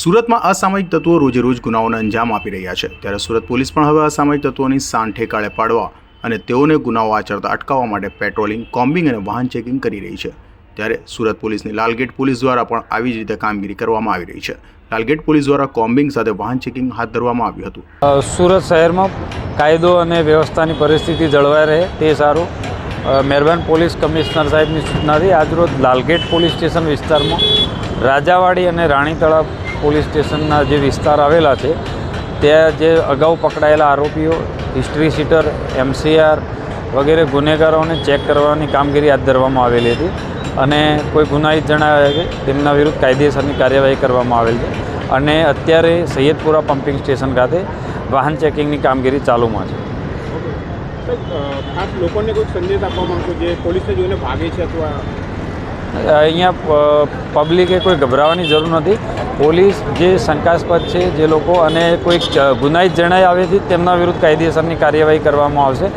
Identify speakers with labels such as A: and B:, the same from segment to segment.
A: સુરતમાં અસામાજિક તત્વો રોજે રોજ ગુનાઓને અંજામ આપી રહ્યા છે, ત્યારે સુરત પોલીસ પણ હવે અસામાજિક તત્વોની શાન ઠેકાળે પાડવા અને તેઓને ગુનાઓ આચરતા અટકાવવા માટે પેટ્રોલિંગ, કોમ્બિંગ અને વાહન ચેકિંગ કરી રહી છે। ત્યારે સુરત પોલીસની લાલગેટ પોલીસ દ્વારા પણ આવી જ રીતે કામગીરી કરવામાં આવી રહી છે। લાલગેટ પોલીસ દ્વારા કોમ્બિંગ સાથે વાહન ચેકિંગ હાથ ધરવામાં આવ્યું હતું।
B: સુરત શહેરમાં કાયદો અને વ્યવસ્થાની પરિસ્થિતિ જળવાઈ રહે તે સારું મહેરબાન પોલીસ કમિશનર સાહેબની સૂચનાથી આજરોજ લાલગેટ પોલીસ સ્ટેશન વિસ્તારમાં રાજાવાડી અને રાણીતળા પોલીસ સ્ટેશનના જે વિસ્તાર આવેલા છે ત્યાં જે અગાઉ પકડાયેલા આરોપીઓ, હિસ્ટ્રી શીટર, MCR વગેરે ગુનેગારોને ચેક કરવાની કામગીરી હાથ ધરવામાં આવેલી હતી અને કોઈ ગુનાહિત જણાવ્યા કે તેમના વિરુદ્ધ કાયદેસરની કાર્યવાહી કરવામાં આવેલ છે અને અત્યારે સૈયદપુરા પમ્પિંગ સ્ટેશન ખાતે વાહન ચેકિંગની કામગીરી ચાલુમાં છે।
C: ખાસ લોકોને કોઈ સંદેશ આપવા માંગો જે પોલીસને જોઈને ભાગે છે અથવા
B: અહીંયા પબ્લિકે કોઈ ગભરાવાની જરૂર નથી। પોલીસ જે શંકાસ્પદ છે જે લોકો અને કોઈ ગુનાહિત જણાઈ આવે છે તેમના વિરુદ્ધ કાયદેસરની કાર્યવાહી કરવામાં આવશે,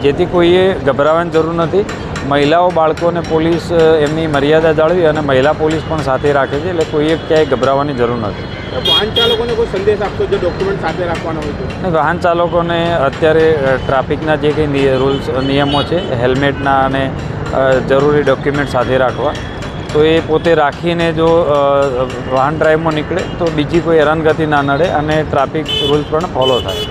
B: જેથી કોઈએ ગભરાવાની જરૂર નથી। મહિલાઓ, બાળકોને પોલીસ એમની મર્યાદા જાળવી અને મહિલા પોલીસ પણ સાથે રાખે છે, એટલે કોઈએ ક્યાંય ગભરાવાની જરૂર નથી।
C: વાહન ચાલકોને કોઈ સંદેશ આપશો જે ડોક્યુમેન્ટ સાથે રાખવાના હોય તો?
B: વાહન ચાલકોને અત્યારે ટ્રાફિકના જે કંઈ રૂલ્સ નિયમો છે, હેલ્મેટના અને જરૂરી ડોક્યુમેન્ટ સાથે રાખવા, તો એ પોતે રાખીને જો વાહન ડ્રાઈવમાં નીકળે તો બીજી કોઈ હેરાનગતિ ના નડે અને ટ્રાફિક રૂલ્સ પણ ફોલો થાય।